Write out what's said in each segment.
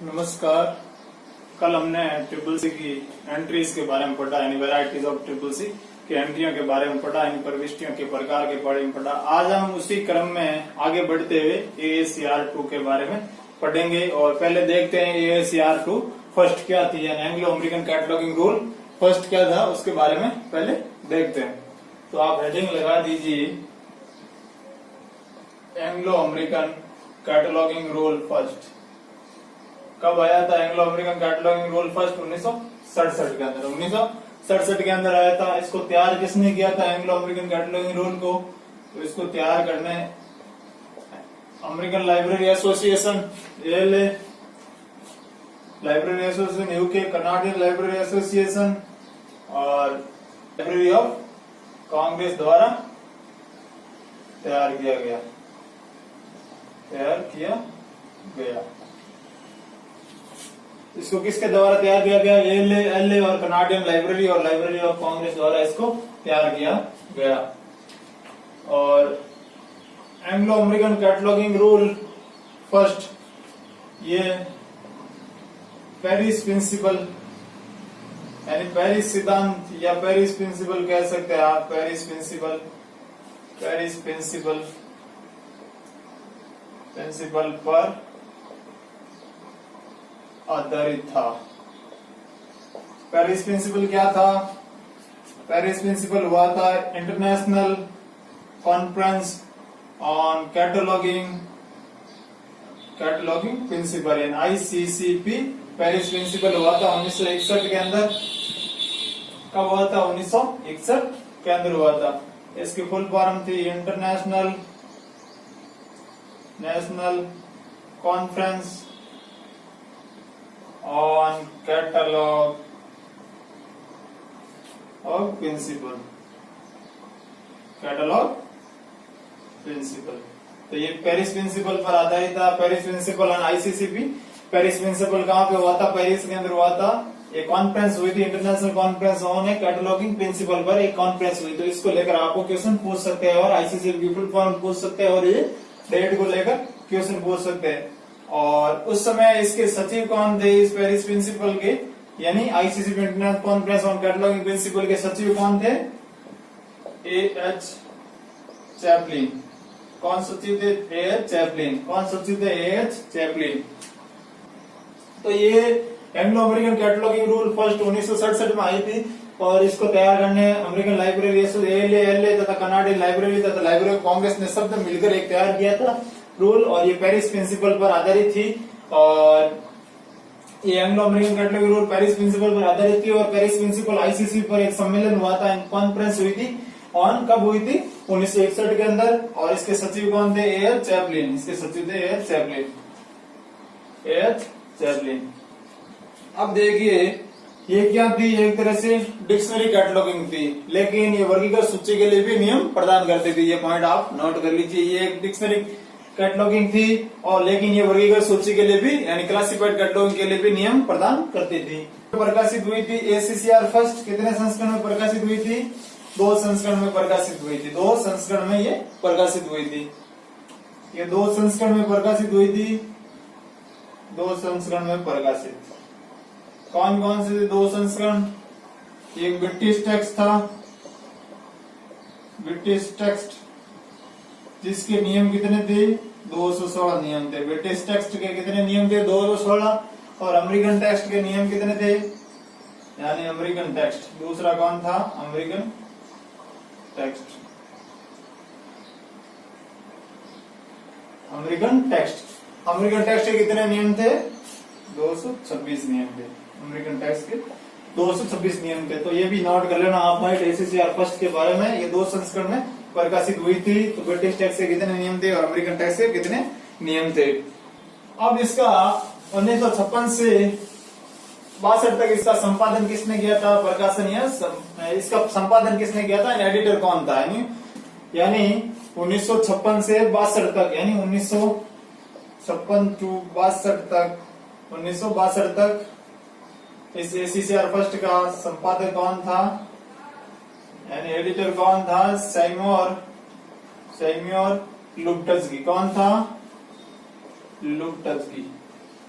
नमस्कार। कल हमने ट्रिपल सी की एंट्रीज के बारे में पढ़ा, यानी वेराइटीज ऑफ ट्रिपल सी की एंट्रियों के बारे में पढ़ा, यानी प्रविष्टियों के प्रकार के बारे में पढ़ा। आज हम उसी क्रम में आगे बढ़ते हुए AACR2 के बारे में पढ़ेंगे। और पहले देखते हैं AACR2 फर्स्ट क्या थी, यानी Anglo American cataloguing rule first क्या था, उसके बारे में पहले देखते हैं। तो आप हेडिंग लगा दीजिए, Anglo American cataloguing rule first. कब आया था Anglo American cataloguing rule first? 1967 के अंदर। 1967 के अंदर आया था। इसको तैयार किसने किया था एंग्लो अमेरिकन कैटलॉगिंग रूल को? तो इसको तैयार करने American library association ALA, library association UK, Canadian library association और लाइब्रेरी ऑफ कांग्रेस द्वारा तैयार किया गया। इसको किसके द्वारा तैयार किया गया? ALA और कनाडियन लाइब्रेरी और लाइब्रेरी ऑफ कांग्रेस द्वारा इसको तैयार किया गया। और Anglo American cataloguing rule first, ये पेरिस प्रिंसिपल यानी पेरिस सिद्धांत या पेरिस प्रिंसिपल कह सकते हैं आप। पेरिस प्रिंसिपल पर आधारित था। पेरिस प्रिंसिपल क्या था? पेरिस प्रिंसिपल हुआ था international conference on cataloguing principle, यानी ICCP। पेरिस प्रिंसिपल हुआ था 1961 के अंदर। कब हुआ था? 1961 के अंदर हुआ था। इसकी फुल फॉर्म थी international conference on catalogue of principle. तो ये पेरिस प्रिंसिपल पर आधारित था। Paris principle on ICCP। Paris principle कहाँ पे हुआ था? पेरिस के अंदर हुआ था। एक कॉन्फ्रेंस हुई थी, international conference on cataloguing principle पर एक कॉन्फ्रेंस हुई। तो इसको लेकर आपको क्वेश्चन पूछ सकते हैं और ICCP की फुल फॉर्म पूछ सकते हैं और ये डेट को लेकर क्वेश्चन पूछ सकते हैं। और उस समय इसके सचिव कौन थे इस पेरिस प्रिंसिपल के, यानी ICCP international conference on cataloguing principle के सचिव कौन थे? AH Chaplin. कौन सचिव थे? AH Chaplin. कौन सचिव थे? AH Chaplin. तो ये Anglo American cataloguing rule first 1967 में आई थी और इसको तैयार करने अमेरिकन लाइब्रेरी ALA तथा कनाडियन लाइब्रेरी तथा लाइब्रेरी ऑफ कांग्रेस ने सब मिलकर एक तैयार किया था रूल। और ये पेरिस प्रिंसिपल पर आधारित थी। और ये Anglo American cataloguing rule Paris principle पर आधारित थी। और पेरिस प्रिंसिपल ICCP पर एक सम्मेलन हुआ था, कॉन्फ्रेंस हुई थी। ऑन कब हुई थी? 1961 के अंदर। और इसके सचिव कौन थे? AH Chaplin. इसके सचिव थे AH चैपलिन। अब देखिए ये क्या थी? एक तरह से डिक्शनरी कैटलॉगिंग थी, लेकिन ये वर्गीकृत सूची के लिए भी नियम प्रदान करती थी। ये पॉइंट आप नोट कर लीजिए। ये एक डिक्शनरी कैटलॉगिंग थी और लेकिन ये वर्गीकृत सूची के लिए भी, यानी क्लासिफाइड कैटलॉगिंग के लिए भी नियम प्रदान करती थी। प्रकाशित हुई थी ACCR फर्स्ट। कितने संस्करण में प्रकाशित हुई थी? 2 संस्करण में प्रकाशित हुई थी। 2 संस्करण में ये प्रकाशित हुई थी। ये 2 संस्करण में प्रकाशित हुई थी। 2 संस्करण में प्रकाशित। कौन कौन से 2 संस्करण? एक ब्रिटिश टेक्स्ट था, ब्रिटिश टेक्स्ट, जिसके नियम कितने थे? 216 नियम थे। ब्रिटिश टेक्स्ट के कितने नियम थे? 216। और अमेरिकन टेक्स्ट के नियम कितने थे? यानी अमेरिकन टेक्स्ट। दूसरा कौन था? American text. अमेरिकन टेक्स्ट के कितने नियम थे? 226 नियम थे। अमेरिकन टेक्स्ट के 226 नियम थे। तो ये भी नोट कर लेना आप ACCR फर्स्ट के बारे में। ये 2 संस्करण में प्रकाशित हुई थी। तो ब्रिटिश टेक्स्ट के कितने नियम थे और अमेरिकन टेक्स्ट के कितने नियम थे? अब इसका 1956 से 62 तक इसका संपादन किसने किया था? प्रकाशन या इसका संपादन किसने किया था? एडिटर कौन था? यानी 1956 से 62 तक, यानी 1956 टू 1962 तक इस ACCR फर्स्ट का संपादक कौन था? यानी एडिटर कौन था? सैम्योर लुब्टस्की। कौन था? लुब्टस्की।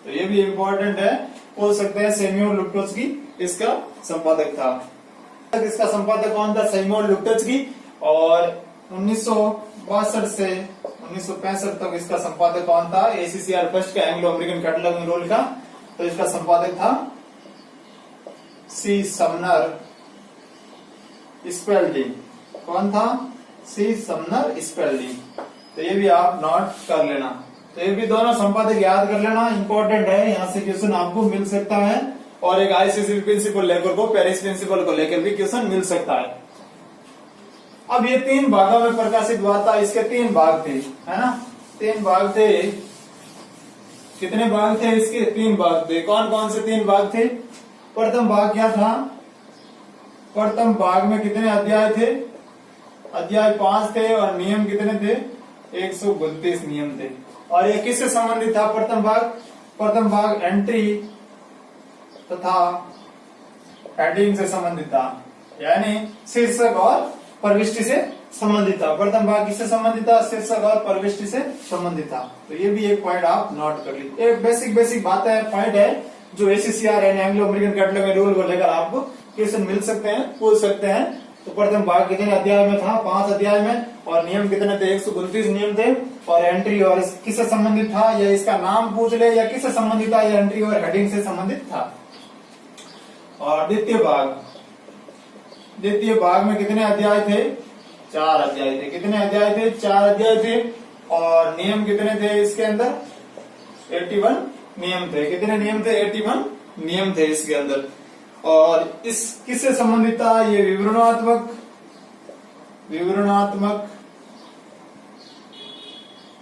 तो ये भी इम्पोर्टेंट है, बोल सकते हैं सैमुअल लुटोत्स्की इसका संपादक था। इसका संपादक कौन था? सैमुअल लुटोत्स्की। और 1962 से 1965 तक इसका संपादक कौन था? ACCR फर्स्ट का एंग्लो अमेरिकन कैटलॉगिंग रूल का, तो इसका संपादक था सी समनर स्पेल्डी। कौन था? सी समनर स्पेल्डी। तो ये भी आप नोट कर लेना। तो ये भी दोनों संपादक याद कर लेना, इंपॉर्टेंट है, यहाँ से क्वेश्चन आपको मिल सकता है। और एक ICCP प्रिंसिपल लेकर को, पेरिस प्रिंसिपल को लेकर भी क्वेश्चन मिल सकता है। अब ये 3 भागों में प्रकाशित हुआ था, इसके 3 भाग थे, है ना? 3 भाग थे। कितने भाग थे इसके? 3 भाग थे। कौन कौन से 3 भाग थे? प्रथम भाग क्या था? प्रथम भाग में कितने अध्याय थे? अध्याय 5 थे। और नियम कितने थे? 132 नियम थे। और ये किससे संबंधित था? प्रथम भाग, प्रथम भाग एंट्री तथा हेडिंग से संबंधित था, यानी शीर्षक और प्रविष्टि से संबंधित था। प्रथम भाग किससे संबंधित था? शीर्षक और प्रविष्टि से संबंधित था। तो ये भी एक पॉइंट आप नोट कर लीजिए। एक बेसिक बात है, पॉइंट है, जो ACCR यानी एंग्लो अमेरिकन कैटलॉगिंग रूल को लेकर आपको क्वेश्चन मिल सकते हैं, पूछ सकते हैं। तो प्रथम भाग कितने अध्याय में था? 5 अध्याय में। और नियम कितने थे? 132 नियम थे। और एंट्री और किससे संबंधित था, या इसका नाम पूछ ले, या किससे संबंधित था? या एंट्री और हेडिंग से संबंधित था। और द्वितीय भाग में कितने अध्याय थे? 4 अध्याय थे। कितने अध्याय थे? 4 अध्याय थे। और नियम कितने थे इसके अंदर? 81 नियम थे। कितने नियम थे? 81 नियम थे इसके अंदर। और इस किससे संबंधित था? ये विवरणात्मक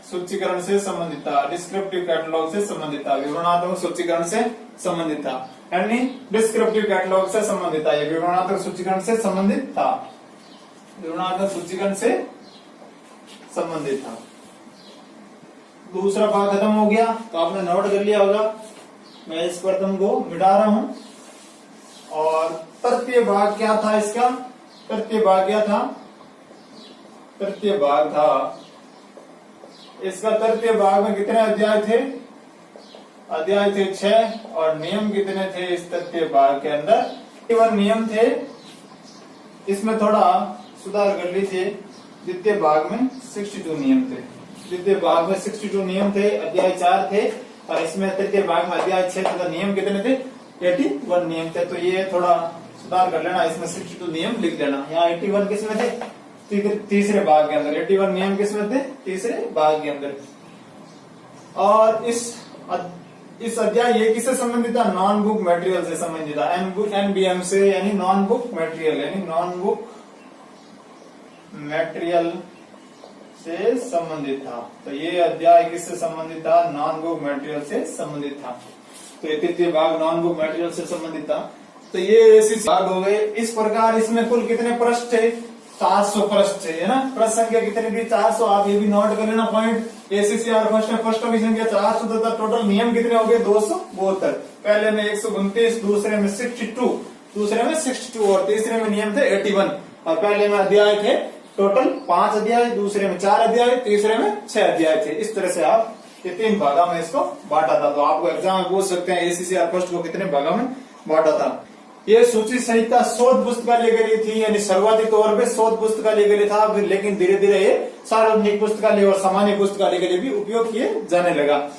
सूचीकरण से संबंधित था, डिस्क्रिप्टिव कैटलॉग से संबंधित था, विवरणात्मक सूचीकरण से संबंधित था, यानी डिस्क्रिप्टिव कैटलॉग से संबंधित था। ये विवरणात्मक सूचीकरण से संबंधित था, विवरणात्मक सूचीकरण से संबंधित था। दूसरा भाग खत्म हो गया, तो आपने नोट कर लिया होगा। मैं इस प्रथम को मिटा रहा हूं। और तृतीय भाग क्या था इसका? तृतीय भाग क्या था? तृतीय भाग था इसका। तृतीय भाग में कितने अध्याय थे? अध्याय थे 6। और नियम कितने थे इस तृतीय भाग के अंदर? 81 नियम थे। इसमें थोड़ा सुधार कर लीजिए। द्वितीय भाग में 62 नियम थे। द्वितीय भाग में 62 नियम थे, अध्याय 4 थे। और इसमें तृतीय भाग में अध्याय 6 तथा नियम कितने थे? 81 नियम थे। तो ये थोड़ा सुधार कर लेना, इसमें 62 नियम लिख देना। यहाँ 81 किसमें थे? तीसरे भाग के अंदर। 81 नियम किसमें थे? तीसरे भाग के अंदर। और इस अध्याय ये किससे संबंधित था? नॉन बुक मटेरियल से संबंधित था। NBM से, यानी नॉन बुक मटेरियल, यानी नॉन बुक मटेरियल से संबंधित था। तो ये अध्याय किससे संबंधित था? नॉन बुक मटेरियल से संबंधित था। तो ये तृतीय भाग नॉन बुक मटेरियल से संबंधित था। तो ये ऐसी भाग हो गए। इस प्रकार इसमें कुल कितने पृष्ठ थे? 400 पृष्ठ थे, है ना? पृष्ठ संख्या कितनी थी? 400। आप ये भी नोट कर लेना पॉइंट। ACCR फर्स्ट में पृष्ठों की संख्या 400 तथा टोटल नियम कितने हो गए? 272। पहले में 129, दूसरे में 62 और तीसरे में नियम थे 81। और पहले में अध्याय थे टोटल 5 अध्याय, दूसरे में 4 अध्याय, तीसरे में 6 अध्याय थे। इस तरह से आप ये 3 भागों में इसको बांटा था। तो आपको एग्जाम में पूछ सकते हैं ACCR फर्स्ट को कितने भागों में बांटा था। ये सूची संहिता शोध पुस्तकालय के लिए थी, यानी शुरुआती तौर पे शोध पुस्तकालय के लिए था, फिर लेकिन धीरे धीरे ये सार्वजनिक पुस्तकालय और सामान्य पुस्तकालय के लिए भी उपयोग किए जाने लगा।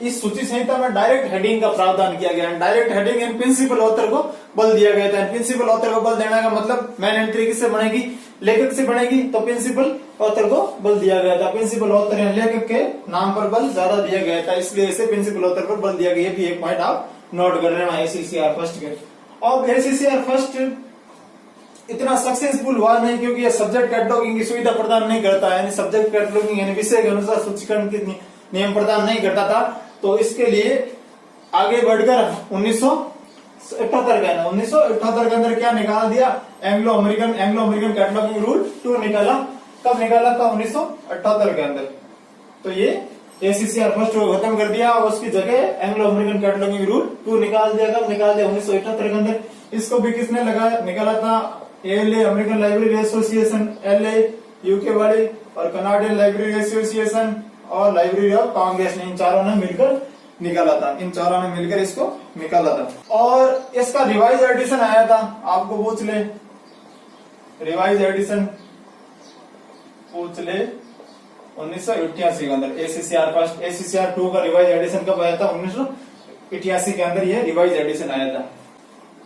इस सूची संहिता में डायरेक्ट हेडिंग का प्रावधान किया गया। Direct heading in principle author को बल दिया गया था। प्रिंसिपल ऑथर को बल देने का मतलब मेन एंट्री किससे बनेगी? लेखक से बनेगी। तो प्रिंसिपल ऑथर को बल दिया गया था। प्रिंसिपल ऑथर या लेखक के नाम पर बल ज्यादा दिया गया था, इसलिए इसे प्रिंसिपल ऑथर पर बल दिया गया। ये भी एक पॉइंट आप नोट कर लेना ACCR फर्स्ट के। और ACCR फर्स्ट इतना सक्सेसफुल हुआ नहीं, क्योंकि ये सब्जेक्ट कैटलॉगिंग की सुविधा प्रदान नहीं करता है, यानी सब्जेक्ट कैटलॉगिंग यानी विषय के अनुसार सूचीकरण के नियम प्रदान नहीं करता था। तो इसके लिए आगे बढ़कर 1978 के अंदर क्या निकाल दिया? एंग्लो अमेरिकन कैटलॉगिंग रूल 2 निकाला। कब निकाला था? 1978 के अंदर। तो ये ACCR फर्स्ट को खत्म कर दिया और उसकी जगह एंग्लो अमेरिकन कैटलॉगिंग रूल 2 निकाल दिया। कब निकाल दिया? 1978 के अंदर। इसको भी किसने निकाला था? LA American library association, LA UK वाली, और कनाडियन लाइब्रेरी एसोसिएशन और लाइब्रेरी ऑफ कांग्रेस ने, इन चारों ने मिलकर निकाला था, इन चारों ने मिलकर इसको निकाला था। और इसका रिवाइज एडिशन आया था, आपको पूछ ले, रिवाइज एडिशन पूछ ले 1988 के अंदर। एसीसीआर फर्स्ट, एसीसीआर 2 का रिवाइज एडिशन कब आया था? 1988 के अंदर ये रिवाइज एडिशन आया था।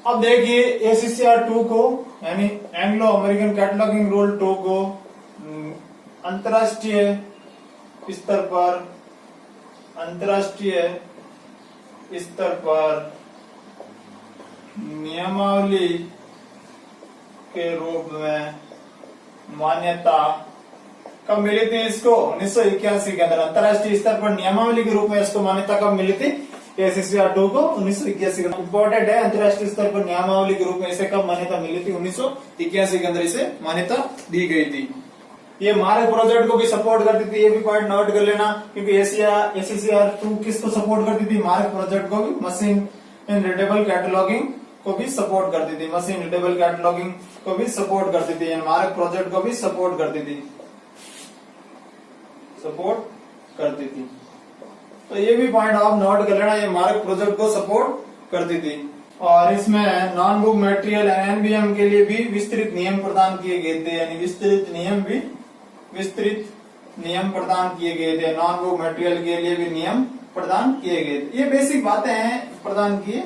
अब देखिए एसीसीआर 2 को यानी एंग्लो अमेरिकन कैटलॉगिंग रूल 2 को अंतरराष्ट्रीय स्तर पर नियमावली के रूप में मान्यता कब मिली थी इसको? 1981 के अंदर अंतरराष्ट्रीय स्तर पर नियमावली के रूप में इसको मान्यता कब मिली थी? एसीसीआर 2 को 1981 के अंदर। इम्पोर्टेंट है, अंतरराष्ट्रीय स्तर पर नियमावली के रूप में इसे कब मान्यता मिली थी? 1981 के अंदर इसे मान्यता दी गई थी। ये मार्क प्रोजेक्ट को भी सपोर्ट करती थी, ये भी पॉइंट नोट कर लेना, क्योंकि एसीसीआर 2 किसको सपोर्ट करती थी? मार्क प्रोजेक्ट को भी, मशीन इन रीडेबल कैटलॉगिंग को भी सपोर्ट करती थी, मशीन रीडेबल कैटलॉगिंग को भी सपोर्ट करती थी, मार्क प्रोजेक्ट को भी सपोर्ट करती थी, तो ये भी पॉइंट आप नोट कर लेना, ये मार्क प्रोजेक्ट को सपोर्ट करती थी। और इसमें नॉन बुक मटेरियल एनबीएम के लिए भी विस्तृत नियम प्रदान किए गए थे, यानी विस्तृत नियम प्रदान किए गए थे। नॉन बुक मटेरियल के लिए भी नियम प्रदान किए गए थे। ये बेसिक बातें हैं, प्रदान किए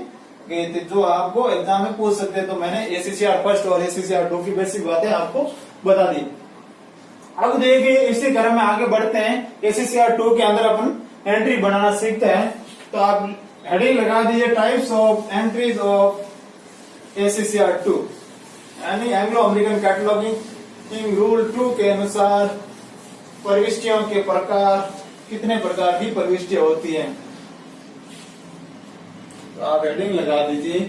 गए थे, जो आपको एग्जाम में पूछ सकते हैं। तो मैंने एसीसीआर फर्स्ट और एसीसीआर 2 की बेसिक बातें आपको बता दी। अब देखिए इसी क्रम में आगे बढ़ते हैं। एसीसीआर 2 के अंदर अपन एंट्री बनाना सीखते हैं, तो आप हेडिंग लगा दीजिए टाइप्स ऑफ एंट्रीज ऑफ एसीसीआर 2, यानी एंग्लो अमेरिकन कैटलॉगिंग रूल 2 के अनुसार प्रविष्टियों के प्रकार, कितने प्रकार की प्रविष्टियां होती हैं, तो आप हेडिंग लगा दीजिए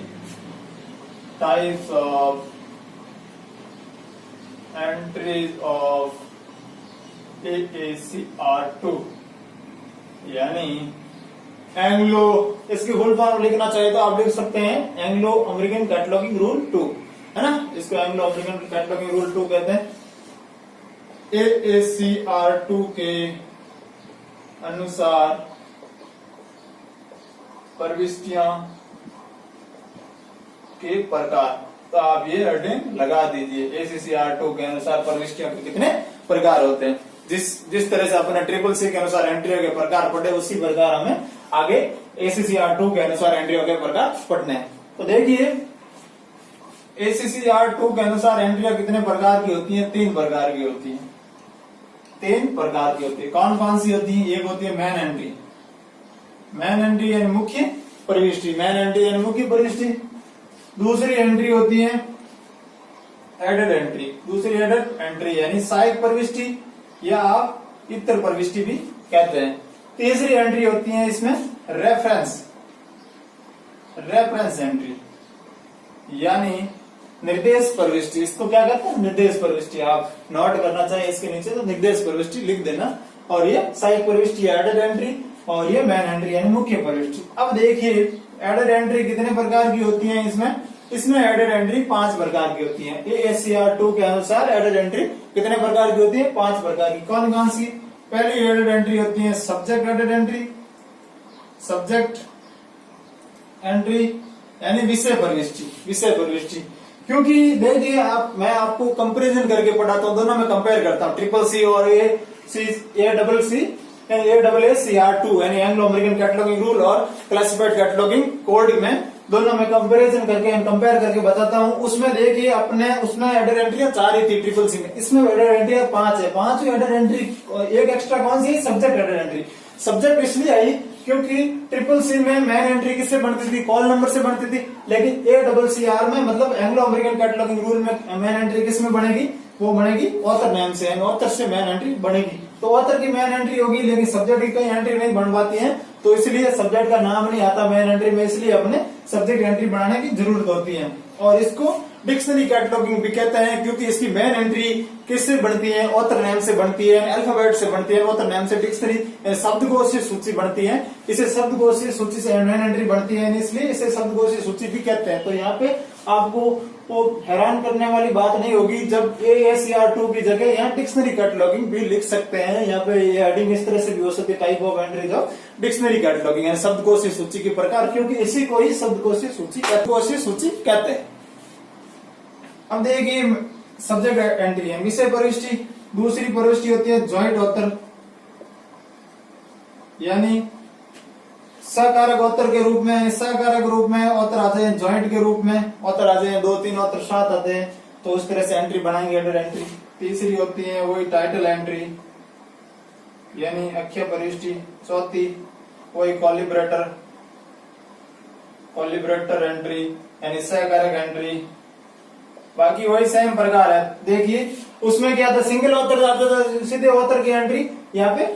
टाइप्स ऑफ एंट्रीज ऑफ एसीसीआर 2, यानी एंग्लो, इसकी फुल फॉर्म लिखना चाहिए तो आप लिख सकते हैं एंग्लो अमेरिकन कैटलॉगिंग रूल 2, है ना, इसको एंग्लो अमेरिकन कैटलॉगिंग रूल 2 कहते हैं। एसीसीआर 2 के अनुसार प्रविष्टियां के प्रकार, तो आप ये हेडिंग लगा दीजिए, एसीसीआर 2 के अनुसार प्रविष्टियों के कितने प्रकार होते हैं। जिस तरह से अपने ट्रिपल सी के अनुसार एंट्रियों के प्रकार पढ़े, उसी प्रकार हमें आगे एसीसीआर 2 के अनुसार एंट्रियों के प्रकार पढ़ने हैं। तो देखिए एसीसीआर 2 के अनुसार एंट्रियां कितने प्रकार की होती हैं? 3 प्रकार की होती हैं, 3 प्रकार की होती है। कौन कौन सी होती है? एक होती है मैन एंट्री, मैन एंट्री यानी मुख्य प्रविष्टि, मैन एंट्री यानी मुख्य प्रविष्टि। दूसरी एंट्री होती है एडेड एंट्री, दूसरी एडेड एंट्री यानी सहायक प्रविष्टि, या आप इतर प्रविष्टि भी कहते हैं। तीसरी एंट्री होती है इसमें रेफरेंस एंट्री, यानी निर्देश प्रविष्टि। इसको क्या कहते हैं? निर्देश प्रविष्टि। आप नोट करना चाहिए इसके नीचे, तो निर्देश प्रविष्टि लिख देना। और ये सहायक प्रविष्टि एडेड एंट्री, और ये मैन एंट्री यानी मुख्य प्रविष्टि। अब देखिए एडेड एंट्री कितने प्रकार की होती है? इसमें एडेड एंट्री 5 प्रकार की होती है। एसीसीआर 2 के अनुसार एडेड एंट्री कितने प्रकार की होती है? 5 प्रकार की। कौन कौन सी? पहली एडेड एंट्री होती है subject added entry, subject entry यानी विषय प्रविष्टि। क्योंकि देखिए मैं आपको कंपैरिजन करके पढ़ाता हूँ, दोनों में कंपेयर करता हूँ, ट्रिपल सी और एसीसीआर 2 यानी एंग्लो अमेरिकन कैटलॉगिंग रूल और क्लासिफाइड कैटलॉगिंग कोड में, दोनों में कंपैरिजन करके कंपेयर करके बताता हूँ। उसमें देखिए उसमें एडेड एंट्रियां 4 ही थी ट्रिपल सी में, इसमें एडेड एंट्रियां 5 है। 5 एडेड एंट्री, एक एक्स्ट्रा कौन सी? Subject added entry. सब्जेक्ट इसलिए आई क्योंकि ट्रिपल सी में मैन एंट्री किससे बनती थी? कॉल नंबर से बनती थी, लेकिन एसीसीआर में मतलब एंग्लो अमेरिकन कैटलॉगिंग रूल में मैन एंट्री किस में बनेगी? वो बनेगी ऑथर नेम से, ऑथर से मैन एंट्री बनेगी। तो ऑथर की मैन एंट्री होगी, लेकिन सब्जेक्ट की कई एंट्री नहीं बन पाती है, तो इसलिए सब्जेक्ट का नाम नहीं आता मैन एंट्री में, इसलिए अपने सब्जेक्ट एंट्री बनाने की जरूरत होती है। और इसको डिक्शनरी कैटलॉगिंग भी कहते हैं, क्योंकि इसकी मैन एंट्री किससे बनती है? ऑथर नेम से बनती है, अल्फाबेट से बनती है। ऑथर नेम से डिक्शनरी शब्दकोश सूची बनती है, इसे शब्दकोश सूची से मैन एंट्री बनती है, इसलिए इसे शब्दकोश सूची भी कहते हैं। तो यहाँ पे आपको वो हैरान करने वाली बात नहीं होगी जब एसीसीआर 2 की जगह यहाँ डिक्शनरी कैटलॉगिंग भी लिख सकते हैं। यहाँ पे ये हेडिंग इस तरह से भी हो सकती है, type of entries of dictionary cataloguing है, शब्दकोशी सूची के प्रकार, क्योंकि इसी को ही शब्दकोशी सूची कहते हैं। अब देखिए सब्जेक्ट एंट्री है, विषय प्रविष्टि। दूसरी प्रविष्टि होती है ज्वाइंट ऑथर, यानी सकारक ऑथर के रूप में, सकारक रूप में ऑथर आते हैं, ज्वाइंट के रूप में ऑथर आते हैं, 2-3 ऑथर साथ आते हैं, तो उस तरह से एंट्री बनाएंगे, हेडर एंट्री। तीसरी होती है वही टाइटल एंट्री, यानी अक्षय प्रविष्टि। चौथी वही कोलिब्रेटर एंट्री, यानी सहकारक एंट्री। बाकी वही सेम प्रकार है। देखिए उसमें क्या था, सिंगल ऑथर जाता था, सीधे ऑथर की एंट्री यहाँ पे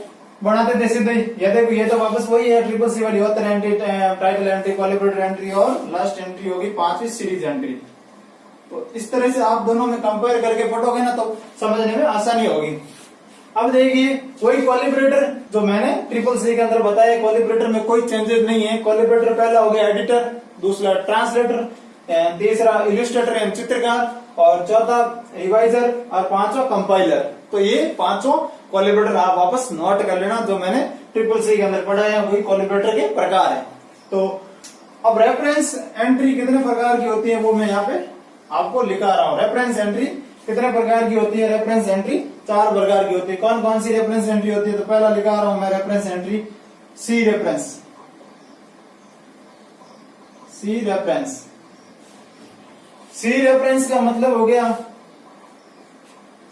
बनाते थे सीधे। ये देखो ये तो वापस वही है, ट्रिपल सी वाली author entry, title entry, collaborator entry और लास्ट एंट्री होगी 5वीं सीरीज एंट्री। तो इस तरह से आप दोनों में कंपेयर करके पढ़ोगे ना तो समझने में आसानी होगी। अब देखिए वही कोलिब्रेटर जो मैंने ट्रिपल सी के अंदर बताया, कोलिब्रेटर में कोई चेंजेस नहीं है। कोलिब्रेटर पहला हो गया एडिटर, दूसरा ट्रांसलेटर, तीसरा इलस्ट्रेटर यानी चित्रकार, और चौथा रिवाइजर, और पांचवा कंपाइलर। तो ये पांचों कोलिब्रेटर आप वापस नोट कर लेना, जो मैंने ट्रिपल सी के अंदर पढ़ा है वही कोलिब्रेटर के प्रकार है। तो अब रेफरेंस एंट्री कितने प्रकार की होती है वो मैं यहाँ पे आपको लिखा रहा हूँ। रेफरेंस एंट्री कितने प्रकार की होती है? रेफरेंस एंट्री 4 प्रकार की होती है। कौन कौन सी रेफरेंस एंट्री होती है? तो पहला लिखा रहा हूं मैं रेफरेंस एंट्री सी रेफरेंस। सी रेफरेंस का मतलब हो गया,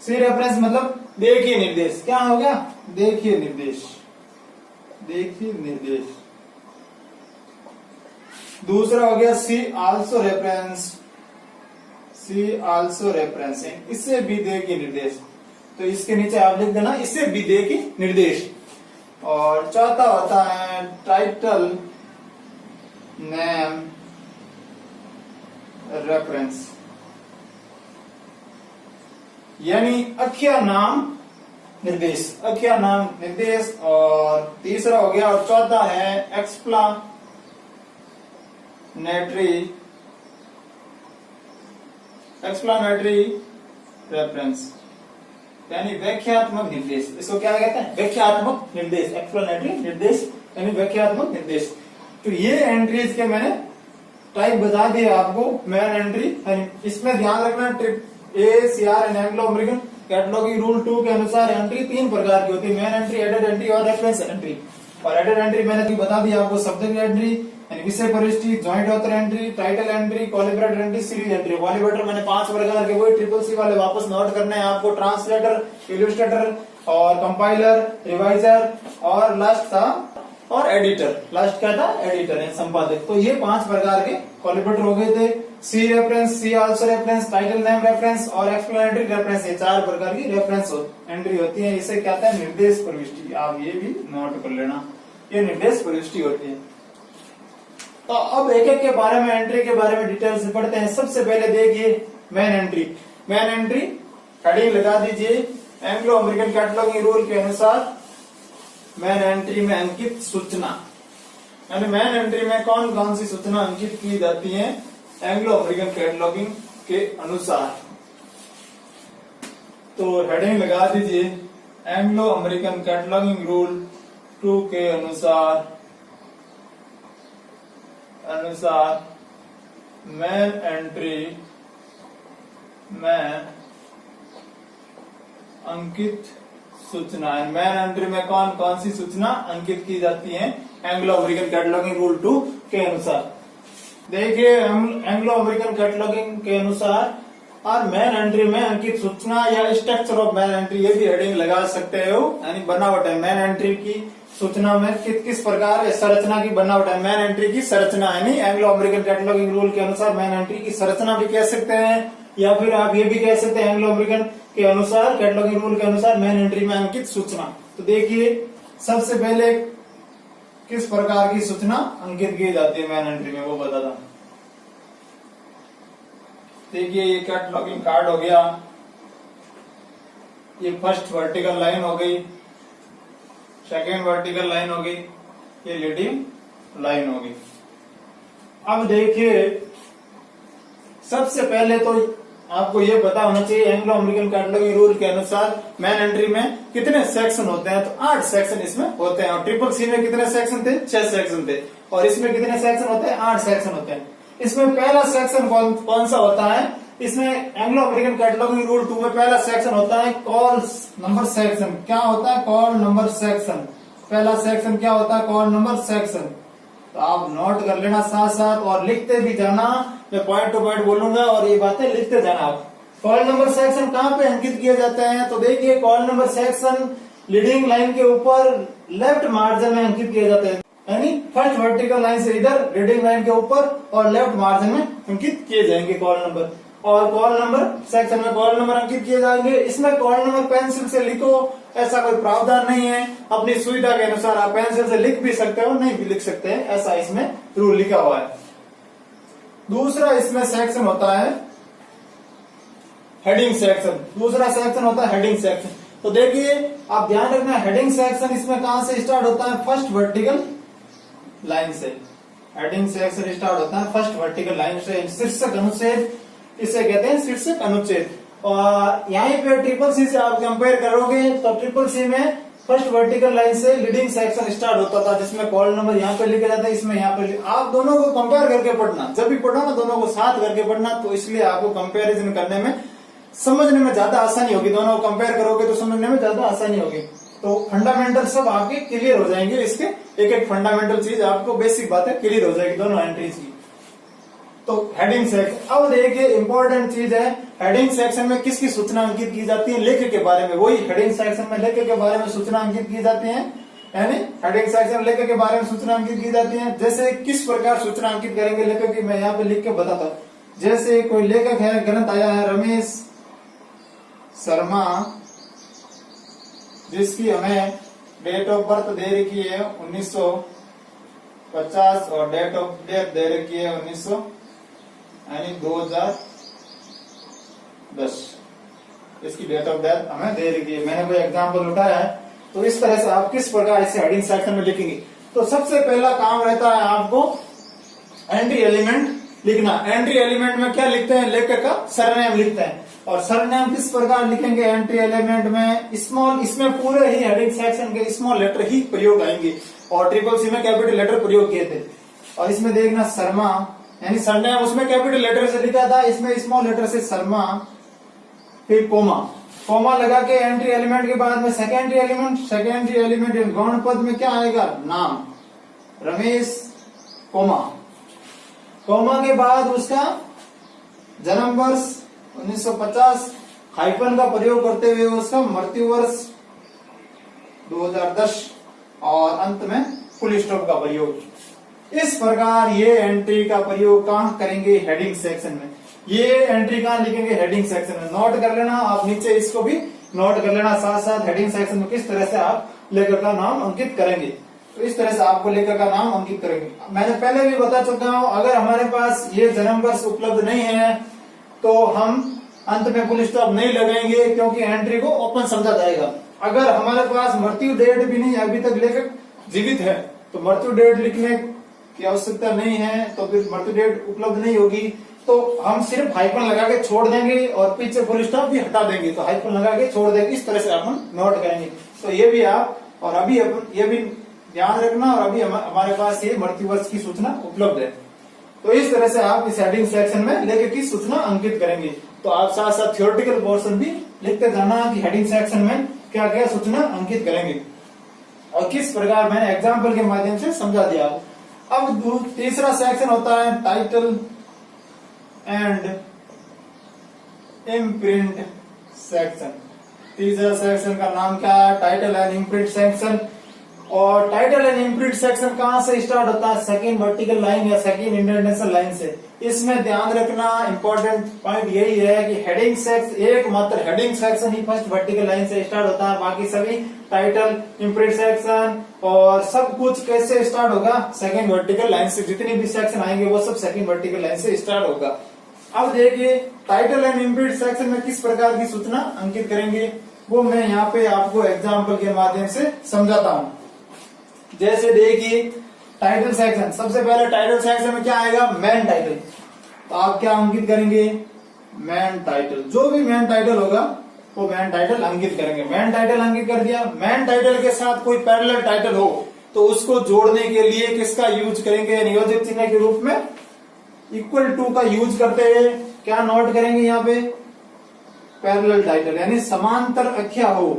सी रेफरेंस मतलब देखिए निर्देश। क्या हो गया? देखिए निर्देश। दूसरा हो गया सी आल्सो रेफरेंसिंग, इससे भी देखिए निर्देश। तो इसके नीचे आप लिख देना इससे भी देखिए निर्देश। और चौथा होता है टाइटल नेम रेफरेंस, यानी आख्या नाम निर्देश। और तीसरा हो गया, और चौथा है एक्सप्लानेटरी रेफरेंस, यानी व्याख्यात्मक निर्देश। इसको क्या कहते हैं? व्याख्यात्मक निर्देश। एक्सप्लानेटरी निर्देश यानी व्याख्यात्मक निर्देश। तो ये एंट्रीज के मैंने टाइप बता दिया आपको। मेन एंट्री, इसमें ध्यान रखना ACR and Anglo American cataloguing rule 2 के अनुसार एंट्री 3 प्रकार की होती है। मेन एंट्री, एडेड एंट्री और रेफरेंस एंट्री। और एडेड एंट्री मैंने बता दिया आपको, सब्जेक्ट एंट्री यानी विषय प्रविष्टि, joint author entry, title entry, collaborator entry, series entry. Collaborator मैंने 5 प्रकार के वही ट्रिपल सी वाले वापस नोट करने हैं आपको। ट्रांसलेटर, इलस्ट्रेटर और कंपाइलर, रिवाइजर और लास्ट था और एडिटर। लास्ट क्या था? एडिटर है, संपादक। तो ये 5 प्रकार के कोलिब्रेटर हो गए थे। See reference, see also reference, title name reference और एक्सप्लेनेटरी रेफरेंस। ये 4 प्रकार की रेफरेंस एंट्री होती है। इसे कहते हैं निर्देश प्रविष्टि। आप ये भी नोट कर लेना, ये निर्देश प्रविष्टि होती है। तो अब एक एक के बारे में, एंट्री के बारे में डिटेल से पढ़ते हैं। सबसे पहले देखिए main entry. Main entry heading लगा दीजिए, एंग्लो अमेरिकन कैटलॉगिंग रूल के अनुसार मेन एंट्री में अंकित सूचना, यानी मेन एंट्री में कौन कौन सी सूचना अंकित की जाती है एंग्लो अमेरिकन कैटलॉगिंग के अनुसार। तो हेडिंग लगा दीजिए, एंग्लो अमेरिकन कैटलॉगिंग रूल 2 के अनुसार मेन एंट्री में अंकित सूचना। मेन एंट्री में कौन कौन सी सूचना अंकित की जाती है एंग्लो अमेरिकन कैटलॉगिंग रूल 2 के अनुसार? देखिए एंग्लो अमेरिकन कैटलॉगिंग के अनुसार और मेन एंट्री में अंकित सूचना या स्ट्रक्चर ऑफ मेन एंट्री, ये भी हेडिंग लगा सकते हो, यानी बनावट है। मेन एंट्री की सूचना में किस प्रकार संरचना की बनावट है। मेन एंट्री की संरचना, यानी एंग्लो अमेरिकन कैटलॉगिंग रूल के अनुसार मेन एंट्री की संरचना भी कह सकते हैं, या फिर आप ये भी कह सकते हैं एंग्लो अमेरिकन के अनुसार, कैटलॉगिंग रूल के अनुसार मेन एंट्री में अंकित सूचना। तो देखिए सबसे पहले किस प्रकार की सूचना अंकित की जाती है मेन एंट्री में, वो बताता हूं। देखिए ये कैटलॉगिंग कार्ड हो गया, ये फर्स्ट वर्टिकल लाइन हो गई, सेकेंड वर्टिकल लाइन हो गई, ये लीडिंग लाइन हो गई। अब देखिए सबसे पहले तो आपको ये पता होना चाहिए एंग्लो अमेरिकन कैटलॉगिंग रूल के अनुसार मेन एंट्री में कितने सेक्शन होते हैं, तो 8 सेक्शन इसमें होते हैं। और ट्रिपल सी में कितने सेक्शन थे, 6 सेक्शन थे। और इसमें कितने सेक्शन होते हैं, 8 सेक्शन होते हैं। इसमें पहला सेक्शन कौन सा होता है, इसमें एंग्लो अमेरिकन कैटलॉगिंग रूल 2 में पहला सेक्शन होता है कॉल नंबर सेक्शन। क्या होता है, कॉल नंबर सेक्शन। पहला सेक्शन क्या होता है, कॉल नंबर सेक्शन। तो आप नोट कर लेना साथ साथ और लिखते भी जाना, मैं पॉइंट टू पॉइंट बोलूंगा और ये बातें लिखते जाना आप। कॉल नंबर सेक्शन कहाँ पे अंकित किए जाते हैं, तो देखिए call number section leading line के ऊपर लेफ्ट मार्जिन में अंकित किए जाते हैं, यानी फर्स्ट वर्टिकल लाइन से इधर लीडिंग लाइन के ऊपर और लेफ्ट मार्जिन में अंकित किए जाएंगे कॉल नंबर। और कॉल नंबर सेक्शन में कॉल नंबर अंकित किए जाएंगे। इसमें कॉल नंबर पेंसिल से लिखो, ऐसा कोई प्रावधान नहीं है, अपनी सुविधा के अनुसार आप पेंसिल से लिख भी सकते हो, नहीं भी लिख सकते हैं, ऐसा इसमें रूल लिखा हुआ है। दूसरा इसमें सेक्शन होता है हेडिंग सेक्शन। दूसरा सेक्शन होता है हेडिंग सेक्शन। तो देखिए आप ध्यान रखना, हेडिंग सेक्शन इसमें कहां से स्टार्ट होता है, फर्स्ट वर्टिकल लाइन से। हेडिंग सेक्शन स्टार्ट होता है फर्स्ट वर्टिकल लाइन से, शीर्षक अनुच्छेद इसे कहते हैं, शीर्षक अनुच्छेद। और यहीं पे ट्रिपल सी से आप कंपेयर करोगे तो ट्रिपल सी में फर्स्ट वर्टिकल लाइन से लीडिंग सेक्शन स्टार्ट होता था, जिसमें कॉल नंबर यहाँ पे लिखा जाता है, इसमें यहाँ पे आप दोनों को कंपेयर करके पढ़ना, जब भी पढ़ो ना दोनों को साथ करके पढ़ना, तो इसलिए आपको कंपेरिजन करने में समझने में ज्यादा आसानी होगी। दोनों को कंपेयर करोगे तो समझने में ज्यादा आसानी होगी। तो फंडामेंटल सब आपके क्लियर हो जाएंगे, इसके एक एक फंडामेंटल चीज आपको बेसिक बातें क्लियर हो जाएगी दोनों एंट्रीज की। तो हेडिंग सेक्शन, अब देखिए इंपॉर्टेंट चीज है, हेडिंग सेक्शन में किसकी सूचना अंकित की जाती है, लेख के बारे में। वही हेडिंग सेक्शन में लेख के बारे में सूचना अंकित की जाती है, यानी हेडिंग सेक्शन में लेख के बारे में सूचना अंकित की जाती है। जैसे किस प्रकार सूचना अंकित करेंगे लेखक की, मैं यहाँ पे लिख के बताता हूँ। जैसे कोई लेखक है, ग्रंथ आया है रमेश शर्मा, जिसकी हमें डेट ऑफ बर्थ दे रखी है 1950 और डेट ऑफ डेथ दे रखी है 2010। इसकी डेट ऑफ डेथ हमें दे रखी है, मैंने कोई एग्जाम्पल उठाया है। तो इस तरह से आप किस प्रकार इसे हेडिंग सेक्शन में लिखेंगे, तो सबसे पहला काम रहता है आपको एंट्री एलिमेंट लिखना। एंट्री एलिमेंट में क्या लिखते हैं, लेखक का सरनेम लिखते हैं। और सरनेम किस प्रकार लिखेंगे एंट्री एलिमेंट में, स्मॉल, इसमें पूरे ही हेडिंग सेक्शन के स्मॉल लेटर ही प्रयोग आएंगे, और ट्रिपल सी में कैपिटल लेटर प्रयोग किए थे। और इसमें देखना शर्मा, यानी सरनेम उसमें कैपिटल लेटर से लिखा था, इसमें स्मॉल लेटर से शर्मा, फिर कोमा लगा के एंट्री एलिमेंट के बाद में सेकेंडरी एलिमेंट गौण पद में क्या आएगा, नाम रमेश, कोमा के बाद उसका जन्म वर्ष 1950, हाइफन का प्रयोग करते हुए उसका मृत्यु वर्ष 2010, और अंत में फुल स्टॉप का प्रयोग। इस प्रकार ये एंट्री का प्रयोग कहाँ करेंगे, हेडिंग सेक्शन में। ये एंट्री कहाँ लिखेंगे, हेडिंग सेक्शन में। नोट कर लेना आप, नीचे इसको भी नोट कर लेना साथ साथ, हेडिंग सेक्शन में किस तरह से आप लेखक का नाम अंकित करेंगे। तो इस तरह से आपको लेखक का नाम अंकित करेंगे। मैंने पहले भी बता चुका हूं, अगर हमारे पास ये जन्म वर्ष उपलब्ध नहीं है तो हम अंत में फुल स्टॉप नहीं लगाएंगे, क्योंकि एंट्री को ओपन समझा जाएगा। अगर हमारे पास मृत्यु डेट भी नहीं, अभी तक लेखक जीवित है, तो मृत्यु डेट लिखने की आवश्यकता नहीं है, तो फिर मृत्यु डेट उपलब्ध नहीं होगी, तो हम सिर्फ हाइफन लगा के छोड़ देंगे और पीछे फुल स्टॉप भी हटा देंगे, तो हाइफन लगा के छोड़ देंगे। इस तरह से अपन नोट करेंगे। तो ये भी आप, और अभी अपन ये भी ध्यान रखना, और अभी हमारे पास ये मृत्यु वर्ष की सूचना उपलब्ध है। तो इस तरह से आप इस हेडिंग सेक्शन में लेखक की सूचना अंकित करेंगे। तो आप साथ साथ थ्योरेटिकल पोर्शन भी लिखते जाना कि हेडिंग सेक्शन में क्या क्या सूचना अंकित करेंगे और किस प्रकार, मैंने एग्जाम्पल के माध्यम से समझा दिया। अब तीसरा सेक्शन होता है टाइटल एंड इम्प्रिंट सेक्शन। तीसरा सेक्शन का नाम क्या है, टाइटल एंड इम्प्रिंट सेक्शन। और टाइटल एंड इम्प्रिंट सेक्शन कहां से स्टार्ट होता है, सेकंड वर्टिकल लाइन या सेकंड इंडेंटेशन लाइन से। इसमें ध्यान रखना, इंपॉर्टेंट पॉइंट यही है कि हेडिंग सेक्शन, एकमात्र हेडिंग सेक्शन ही फर्स्ट वर्टिकल लाइन से स्टार्ट होता है, बाकी सभी टाइटल, इम्प्रिंट सेक्शन और सब कुछ कैसे स्टार्ट होगा, सेकंड वर्टिकल लाइन से। जितने भी सेक्शन आएंगे वो सब सेकंड वर्टिकल लाइन से स्टार्ट होगा। अब देखिए टाइटल एंड इम्प्रिंट सेक्शन में किस प्रकार की सूचना अंकित करेंगे, वो मैं यहाँ पे आपको एग्जाम्पल के माध्यम से समझाता हूँ। जैसे देखिए टाइटल सेक्शन, सबसे पहले टाइटल सेक्शन में क्या आएगा, मेन टाइटल। तो आप क्या अंकित करेंगे, मेन टाइटल, जो भी मेन टाइटल होगा वो मेन टाइटल अंकित करेंगे। मेन टाइटल अंकित कर दिया। मेन टाइटल के साथ कोई पैरेलल टाइटल हो तो उसको जोड़ने के लिए किसका यूज करेंगे, नियोजित चिन्ह के रूप में इक्वल टू का यूज करते हुए क्या नोट करेंगे यहाँ पे, पैरेलल टाइटल यानी समांतर अख्या हो,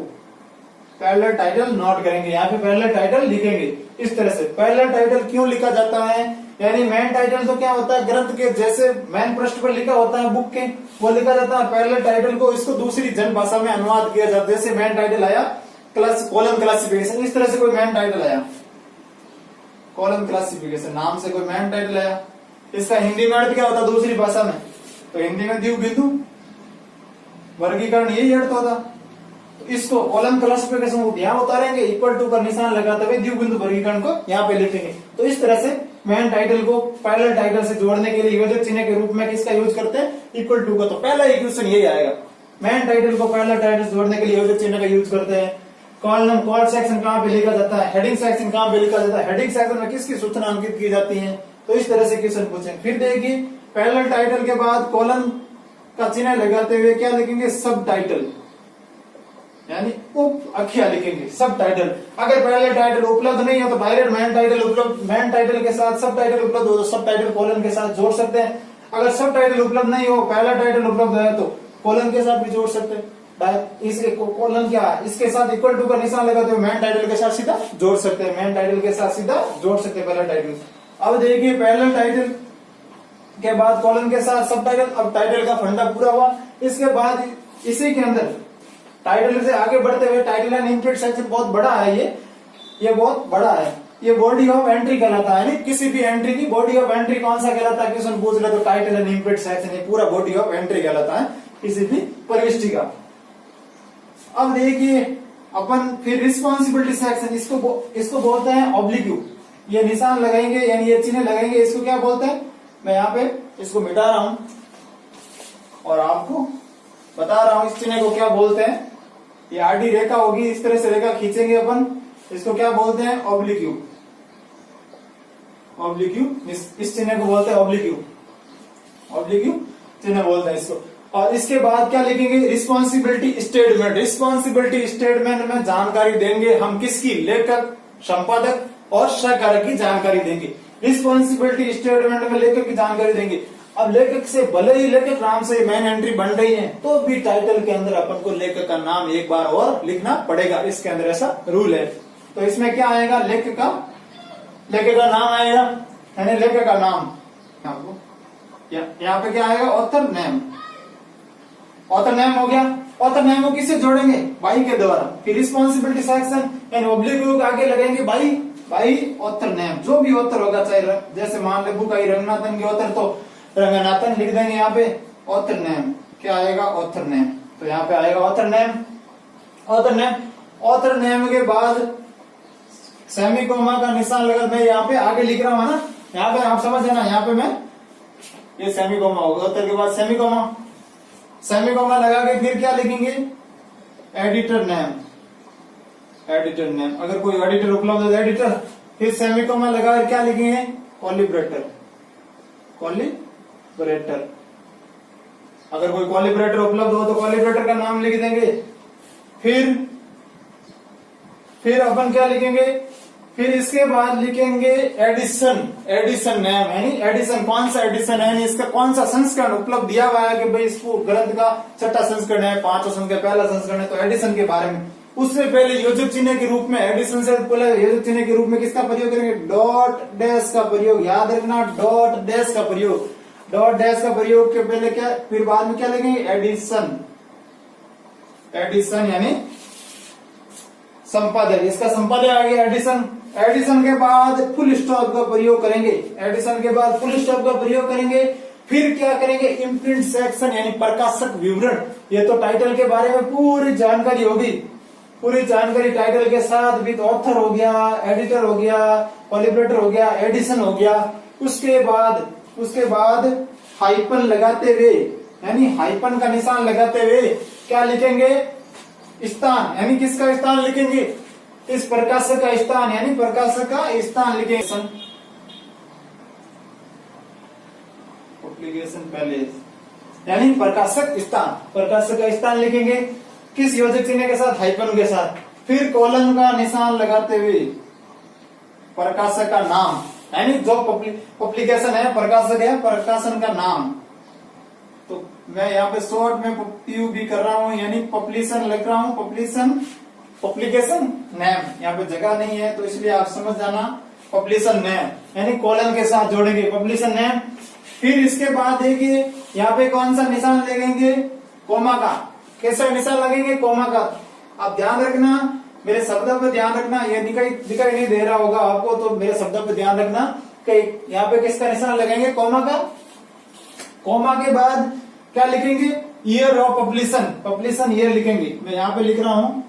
पैरेलल टाइटल नोट करेंगे। यहाँ पे पैरेलल टाइटल लिखेंगे इस तरह से। पैरेलल टाइटल क्यों लिखा जाता है, यानी मेन टाइटल तो क्या होता है, ग्रंथ के जैसे मेन पृष्ठ पर लिखा होता है बुक के, वो लिखा जाता है। पैरेलल टाइटल को इसको दूसरी जन भाषा में अनुवाद किया जाता है। जैसे मेन टाइटल आया कॉलम क्लासिफिकेशन, इस तरह से कोई मेन टाइटल आया कॉलम क्लासिफिकेशन नाम से कोई मेन टाइटल आया, इसका हिंदी में अर्थ क्या होता दूसरी भाषा में, तो हिंदी में द्विगु बिंदु वर्गीकरण यही अर्थ होता। तो इसको कॉलम क्लासिफिकेशन यहाँ उतारेंगे, इक्वल टू का निशान लगाते हुए द्विगु बिंदु वर्गीकरण को यहाँ पे लिखेंगे। तो इस तरह से मेन टाइटल को पैरेलल टाइटल से जोड़ने के लिए योजक चिन्ह के रूप में किसका यूज करते हैं, इक्वल टू का। तो पहला इक्वेशन यही आएगा, मेन टाइटल को पैरेलल टाइटल से जोड़ने के लिए योजक चिन्ह का यूज करते हैं। कॉलम कॉल सेक्शन कहाँ पे लिखा जाता है, हेडिंग सेक्शन कहाँ पे लिखा जाता है, हेडिंग सेक्शन में किसकी सूचना अंकित की जाती है। तो इस तरह से क्वेश्चन पूछे। फिर देखिए पैरेलल टाइटल के बाद कॉलम का चिन्ह लगाते हुए क्या लिखेंगे, सब टाइटल यानी उप अख्या लिखेंगे, सब टाइटल। अगर पैरेलल टाइटल उपलब्ध नहीं है तो डायरेक्ट मेन टाइटल उपलब्ध, मेन टाइटल के साथ सब टाइटल उपलब्ध हो तो सब टाइटल कॉलम के साथ जोड़ सकते हैं। अगर सब टाइटल उपलब्ध नहीं हो, पैरेलल टाइटल उपलब्ध है तो कॉलम के साथ भी जोड़ सकते हैं। इसके कॉलम क्या है, इसके साथ इक्वल टू का निशान लगाते हुए मेन टाइटल के साथ सीधा जोड़ सकते हैं, मेन टाइटल के साथ सीधा जोड़ सकते हैं पैरेलल टाइटल। अब देखिए पैरेलल टाइटल के बाद कॉलम के साथ सब टाइटल, अब टाइटल का फंडा पूरा हुआ। इसके बाद इसी के अंदर टाइटल से आगे बढ़ते हुए टाइटल एंड इम्प्रिंट सेक्शन बहुत बड़ा है, ये बहुत बड़ा है, ये बॉडी ऑफ एंट्री कहलाता है। यानी किसी भी एंट्री की बॉडी ऑफ एंट्री कौन सा कहलाता है, क्वेश्चन पूछ रहे तो टाइटल एंड इम्प्रिंट सेक्शन, ये पूरा बॉडी ऑफ एंट्री कहलाता है किसी भी प्रविष्टि का। अब देखिए अपन फिर रिस्पॉन्सिबिलिटी सेक्शन, इसको बोलते हैं ऑब्लिक्यू। ये निशान लगाएंगे यानी ये चिन्ह लगाएंगे, इसको क्या बोलते हैं, मैं यहाँ पे इसको मिटा रहा हूं और आपको बता रहा हूं इस चिन्ह को क्या बोलते हैं। ये आडी रेखा होगी, इस तरह से रेखा खींचेंगे अपन, इसको क्या बोलते हैं, ऑब्लिक्यू। ऑब्लिक्यू इस चिन्ह को बोलते हैं ऑब्लिक्यू, ऑब्लिक्यू चिन्ह बोलते हैं इसको। और इसके बाद क्या लिखेंगे, रिस्पॉन्सिबिलिटी स्टेटमेंट। रिस्पॉन्सिबिलिटी स्टेटमेंट में जानकारी देंगे हम किसकी, लेखक, संपादक और सहकारक की जानकारी देंगे। रिस्पॉन्सिबिलिटी स्टेटमेंट में लेखक की जानकारी देंगे। अब लेखक से भले ही लेखक नाम से मेन एंट्री बन रही है तो भी टाइटल के अंदर अपन को लेखक का नाम एक बार और लिखना पड़ेगा, इसके अंदर ऐसा रूल है। तो इसमें क्या आएगा, लेखक का नाम आएगा, यानी लेखक का नाम। यहाँ पे क्या आएगा, ऑथर नेम। ऑथर नेम हो गया। ऑथर नेम को किससे जोड़ेंगे, बाई के द्वारा। फिर रिस्पॉन्सिबिलिटी सेक्शन यानी ऑब्लिक्यू आगे लगेंगे बाई ऑथर नेम। जो भी ऑथर होगा, चाहे जैसे मान ले बुक आई रंगनाथन की ऑथर तो रंगनाथन लिख देंगे यहाँ पे। ऑथर नेम क्या आएगा, ऑथर नेम। तो यहाँ पे आएगा author name. Author name, author name के बाद सेमीकोमा का निशान लगा, मैं यहाँ पे आगे लिख रहा हूँ ना, यहाँ पे आप समझ ना, यहाँ पे मैं ये सेमीकोमा होगा, ऑथर के बाद सेमीकोमा। सेमीकोमा लगा के फिर क्या लिखेंगे, एडिटर नेम। एडिटर नेम, अगर कोई एडिटर उपलब्ध है एडिटर। फिर सेमीकोमा लगा कर क्या लिखेंगे, कॉलिब्रेटर। कॉलिब्रेटर, अगर कोई कॉलिब्रेटर उपलब्ध हो तो कॉलिब्रेटर का नाम लिख देंगे। फिर अपन क्या लिखेंगे, फिर इसके बाद लिखेंगे एडिशन। एडिशन नेम यानी एडिशन, कौन सा एडिशन है, इसका कौन सा संस्करण उपलब्ध दिया हुआ है कि भाई इसको ग्रंथ का छठा संस्करण है, 5 संस्करण पहला संस्करण है, तो एडिशन के बारे में। उससे पहले योजक चिन्ह के रूप में, एडिशन से पहले योजक चिन्ह के रूप में किसका प्रयोग करेंगे, डॉट डैश का प्रयोग। याद रखना, डॉट डैश का प्रयोग। डॉट डैश का प्रयोग के पहले क्या, फिर बाद में क्या लिखेंगे, एडिशन। एडिशन यानी संपादक, इसका संपादक आ गया एडिशन। एडिशन के बाद फुल स्टॉप का प्रयोग करेंगे। एडिशन के बाद फुल स्टॉप का प्रयोग करेंगे। फिर क्या करेंगे, इम्प्रिंट सेक्शन यानी प्रकाशक विवरण। ये तो टाइटल के बारे में पूरी जानकारी होगी, पूरी जानकारी टाइटल के साथ विद ऑथर हो गया, एडिटर हो गया, कॉलिब्रेटर हो गया, एडिशन हो गया। उसके बाद हाइपन लगाते हुए यानी हाइपन का निशान लगाते हुए क्या लिखेंगे, स्थान यानी किसका स्थान लिखेंगे, इस प्रकाशक का स्थान यानी प्रकाशक का स्थान लिखेंगे। पब्लिकेशन पैलेस यानी प्रकाशक स्थान, प्रकाशक का स्थान लिखेंगे किस योजक चिन्ह के साथ, हाइफन के साथ। फिर कोलन का निशान लगाते हुए प्रकाशक का नाम, यानी जो पब्लिकेशन है प्रकाशक है, प्रकाशन का नाम। तो मैं यहाँ पे शॉर्ट में पीयू भी कर रहा हूँ, यानी पब्लिशन लिख रहा हूँ, पब्लिकेशन नेम। यहाँ पे जगह नहीं है तो इसलिए आप समझ जाना, पब्लिशन नेम यानी कोलन के साथ जोड़ेंगे पब्लिशन नेम। फिर इसके बाद देखिए यहाँ पे कौन सा निशान लगेंगे, कोमा का। कैसा निशान लगेंगे, कोमा का। आप ध्यान रखना, मेरे शब्दों पर ध्यान रखना, ये दिखाई नहीं दे रहा होगा आपको तो मेरे शब्दों पर ध्यान रखना कि यहाँ पे किसका निशान लगेंगे, कोमा का। कोमा के बाद क्या लिखेंगे, ईयर ऑफ पब्लिशन, पब्लिशन ईयर लिखेंगे। मैं यहाँ पे लिख रहा हूँ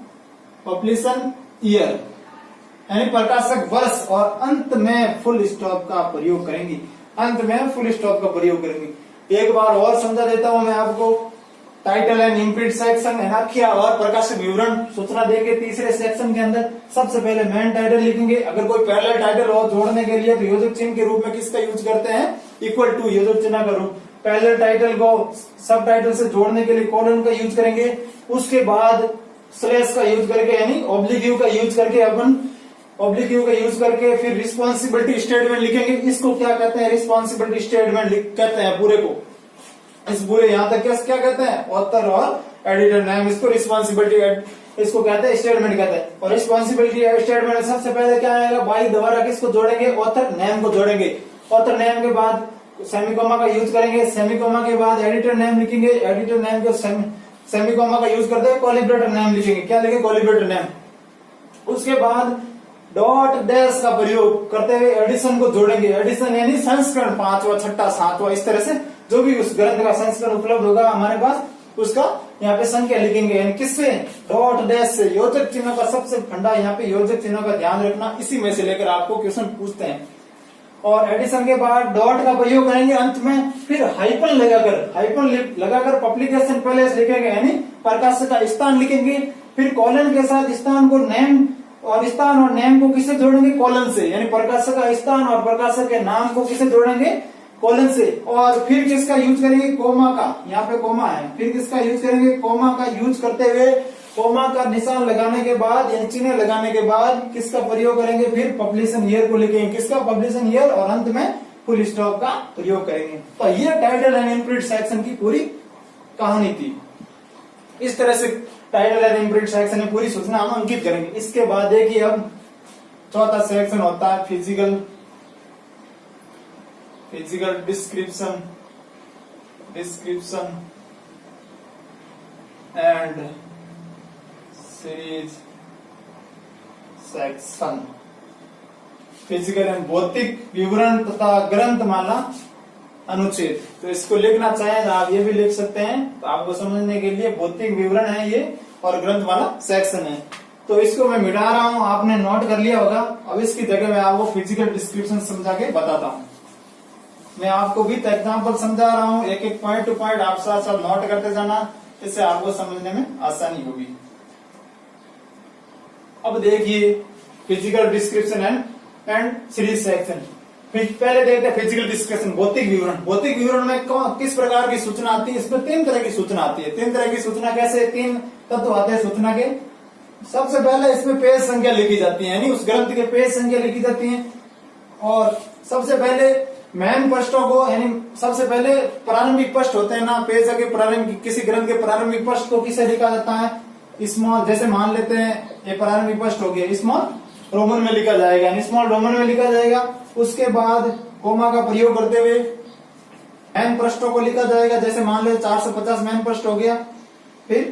पब्लिशन ईयर यानी प्रकाशक वर्ष, और अंत में फुल स्टॉप का प्रयोग करेंगे, अंत में फुल स्टॉप का प्रयोग करेंगे। एक बार और समझा देता हूं मैं आपको। टाइटल एंड इम्प्रिंट सेक्शन है ना, क्या और प्रकाशक विवरण सूचना देंगे तीसरे सेक्शन के अंदर। सबसे पहले मेन टाइटल लिखेंगे। अगर कोई पैरेलल टाइटल हो जोड़ने के लिए तो योजक चिन्ह के रूप में किसका यूज करते हैं, इक्वल टू, योजक चिन्ह का रूप। पैरेलल टाइटल को सब टाइटल से जोड़ने के लिए कोलन का यूज करेंगे। उसके बाद स्लैश का यूज करके यानी ऑब्लिक यू का यूज करके अपन ऑब्लिक यू का यूज करके फिर रिस्पॉन्सिबिलिटी स्टेटमेंट लिखेंगे। इसको क्या कहते हैं, रिस्पॉन्सिबिलिटी स्टेटमेंट कहते हैं पूरे को। इस पूरे यहाँ तक क्या कहते हैं, ऑथर और एडिटर नेम, इसको रिस्पॉन्सिबिलिटी, इसको कहते हैं स्टेटमेंट कहते हैं। और रिस्पॉन्सिबिलिटी स्टेटमेंट सबसे पहले क्या आएगा, बाई द्वारा किसको जोड़ेंगे, ऑथर नेम को जोड़ेंगे। ऑथर नेम के बाद सेमीकोमा का यूज करेंगे। सेमीकोमा के बाद एडिटर नेम लिखेंगे। एडिटर नेम को सेमीकोमा का यूज करते हैं कोलिब्रेटर नेम लिखेंगे। क्या लिखेंगे, कोलिब्रेटर नेम। उसके बाद डॉट डैश का प्रयोग करते हुए एडिशन को जोड़ेंगे। एडिशन यानी संस्करण, 5वां 6वां 7वां, इस तरह से जो भी उस ग्रंथ का संस्करण उपलब्ध होगा हमारे पास, उसका यहाँ पे संख्या लिखेंगे। यानी किससे, डॉट डैश से। योजक चिन्ह का सबसे फंडा यहाँ पे योजक चिन्ह का ध्यान रखना, इसी में से लेकर आपको क्वेश्चन पूछते हैं। और एडिशन के बाद डॉट का प्रयोग करेंगे अंत में। फिर हाइपन लगाकर पब्लिकेशन प्लेस लिखेंगे, यानी प्रकाशक का स्थान लिखेंगे। फिर कॉलन के साथ स्थान को नेम, और स्थान और नेम को किससे जोड़ेंगे, कॉलन से। यानी प्रकाशक का स्थान और प्रकाशक के नाम को किससे जोड़ेंगे, कॉलन से। और फिर किसका यूज करेंगे, कोमा का। यहाँ पे कोमा है, फिर किसका यूज करेंगे, कोमा का यूज करते हुए कोमा का निशान लगाने के बाद यानी चिन्ह लगाने के बाद किसका प्रयोग करेंगे, फिर पब्लिशन ईयर को लिखेंगे। किसका, पब्लिशन ईयर, और अंत में फुल स्टॉप का प्रयोग करेंगे। तो ये टाइटल एंड इम्प्रिंट सेक्शन की पूरी कहानी थी। इस तरह से टाइटल एंड इम्प्रिंट सेक्शन में पूरी सूचना हम अंकित करेंगे। इसके बाद देखिए अब चौथा सेक्शन होता है physical description and series section. Physical and भौतिक विवरण तथा ग्रंथमाला अनुच्छेद। तो इसको लिखना चाहें तो आप ये भी लिख सकते हैं। तो आपको समझने के लिए भौतिक विवरण है ये, और ग्रंथमाला सेक्शन है। तो इसको मैं मिटा रहा हूं, आपने नोट कर लिया होगा। अब इसकी जगह मैं आपको फिजिकल डिस्क्रिप्शन समझा के बताता हूं। मैं आपको विद एग्जाम्पल समझा रहा हूं, एक एक पॉइंट टू पॉइंट आप साथ साथ नोट करते जाना, इससे आपको समझने में आसानी होगी। अब देखिए physical description and series section. पहले देखते हैं फिजिकल डिस्कशन, भौतिक विवरण। भौतिक विवरण में किस प्रकार की सूचना आती है, इसमें 3 तरह की सूचना आती है। 3 तरह की सूचना कैसे, 3 तत्व आते हैं सूचना के। सबसे पहले इसमें पेज संख्या लिखी जाती है, यानी उस ग्रंथ के पेज संख्या लिखी जाती है। और सबसे पहले मेन पृष्ठों को, यानी सबसे पहले प्रारंभिक पृष्ठ होते हैं ना पेज के प्रारंभिक, किसी ग्रंथ के प्रारंभिक पृष्ठ को किसे लिखा जाता है, स्मॉल। जैसे मान लेते हैं ये प्रारंभिक पृष्ठ हो गया, स्मॉल रोमन में लिखा जाएगा, स्मॉल रोमन में लिखा जाएगा। उसके बाद कोमा का प्रयोग करते हुए मेन पृष्ठों को लिखा जाएगा। जैसे मान लो 450 मेन पृष्ठ हो गया। फिर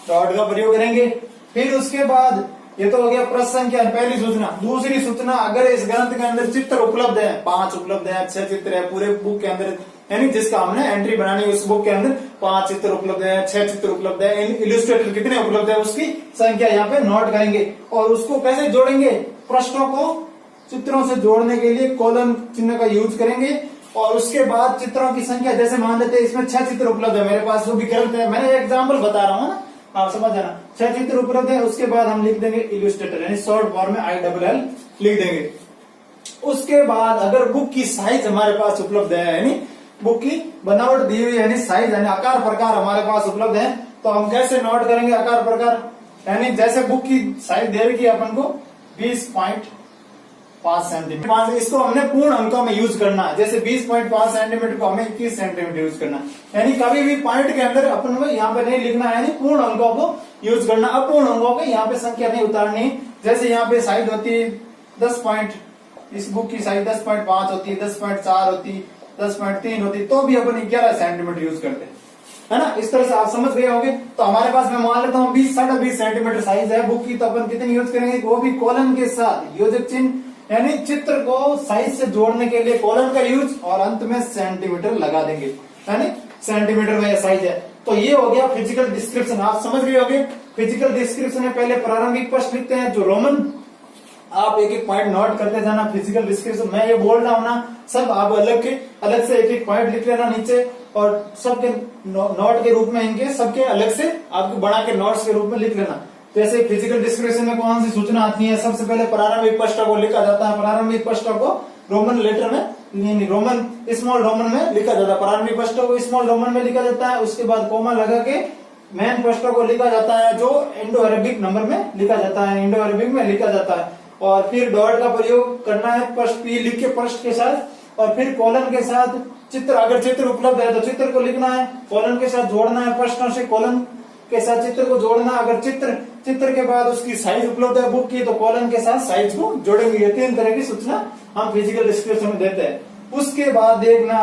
डॉट का प्रयोग करेंगे। फिर उसके बाद ये तो हो गया पृष्ठ संख्या, पहली सूचना। दूसरी सूचना, अगर इस ग्रंथ के अंदर चित्र उपलब्ध है, 5 उपलब्ध है, 6 चित्र है पूरे बुक के अंदर, यानी जिसका हमने एंट्री बनानी है उस बुक के अंदर 5 चित्र उपलब्ध है, 6 चित्र उपलब्ध है, इलस्ट्रेटर कितने उपलब्ध है उसकी संख्या यहाँ पे नोट करेंगे। और उसको कैसे जोड़ेंगे, पृष्ठों को चित्रों से जोड़ने के लिए कोलन चिन्ह का यूज करेंगे। और उसके बाद चित्रों की संख्या, जैसे मान लेते हैं इसमें 6 चित्र उपलब्ध है मेरे पास, जो भी ग्रंथ है, मैंने एग्जाम्पल बता रहा हूँ ना, आप समझ जाना। 6 चित्र उपलब्ध है, उसके बाद हम लिख देंगे इलस्ट्रेटर, यानी शॉर्ट फॉर्म में ILL लिख देंगे। उसके बाद अगर बुक की साइज हमारे पास उपलब्ध है, यानी बुक की बनावट दी हुई यानी साइज यानी आकार प्रकार हमारे पास उपलब्ध है। तो हम कैसे नोट करेंगे आकार प्रकार, यानी जैसे बुक की साइज दे रखी है अपन को 20.5 सेंटीमीटर, इसको हमने पूर्ण अंकों में यूज करना है। जैसे 20.5 सेंटीमीटर को हमें 21 सेंटीमीटर यूज करना है, यानी कभी भी पॉइंट के अंदर अपन को यहाँ पे नहीं लिखना है, यानी पूर्ण अंकों को यूज करना। अपूर्ण अंकों के यहाँ पे संख्या नहीं उतारनी। जैसे यहाँ पे साइज होती है 10 पॉइंट, इस बुक की साइज 10.5 होती है, 10.4 होती, 10.3 होती, तो भी अपन 11 सेंटीमीटर यूज करते हैं, है ना। इस तरह से आप समझ गए होंगे। तो हमारे पास मैं मान लेता हूँ 20 सेंटीमीटर साइज है बुक की, तो अपन कितनी यूज करेंगे, वो भी कॉलम के साथ योजक चिन्ह, यानी चित्र को साइज से जोड़ने के लिए कॉलम का यूज, और अंत में सेंटीमीटर लगा देंगे, यानी सेंटीमीटर में साइज है। तो ये हो गया फिजिकल डिस्क्रिप्शन, आप समझ गए होंगे। फिजिकल डिस्क्रिप्शन में पहले प्रारंभिक प्रश्न लिखते हैं जो रोमन, आप एक एक पॉइंट नोट करते जाना। फिजिकल डिस्क्रिप्शन मैं ये बोल रहा हूं ना, सब आप अलग से एक एक पॉइंट लिख लेना नीचे, और सबके नोट के रूप में इनके सबके अलग से आपको बना के नोट्स के रूप में लिख लेना। जैसे फिजिकल डिस्क्रिप्शन में कौन सी सूचना आती है, सबसे पहले प्रारंभिक प्रश्न को लिखा जाता है। प्रारंभिक प्रश्न को रोमन लेटर में, रोमन स्मॉल रोमन में लिखा जाता है। प्रारंभिक प्रश्न को स्मॉल रोमन में लिखा जाता है। उसके बाद कोमा लगा के मेन प्रश्न को लिखा जाता है, जो इंडो अरेबिक नंबर में लिखा जाता है, इंडो अरेबिक में लिखा जाता है। और फिर डॉट का प्रयोग करना है प्रश्न पी लिख के प्रश्न के साथ, और फिर कॉलम के साथ चित्र, अगर चित्र उपलब्ध है तो चित्र को लिखना है, कॉलम के साथ जोड़ना है, प्रश्नों से कॉलम के साथ चित्र को जोड़ना। अगर चित्र के बाद उसकी साइज उपलब्ध है बुक की, तो कॉलम के साथ साइज को जोड़ेंगे। ये 3 तरह की सूचना हम फिजिकल डिस्क्रिप्शन में देते हैं। उसके बाद देखना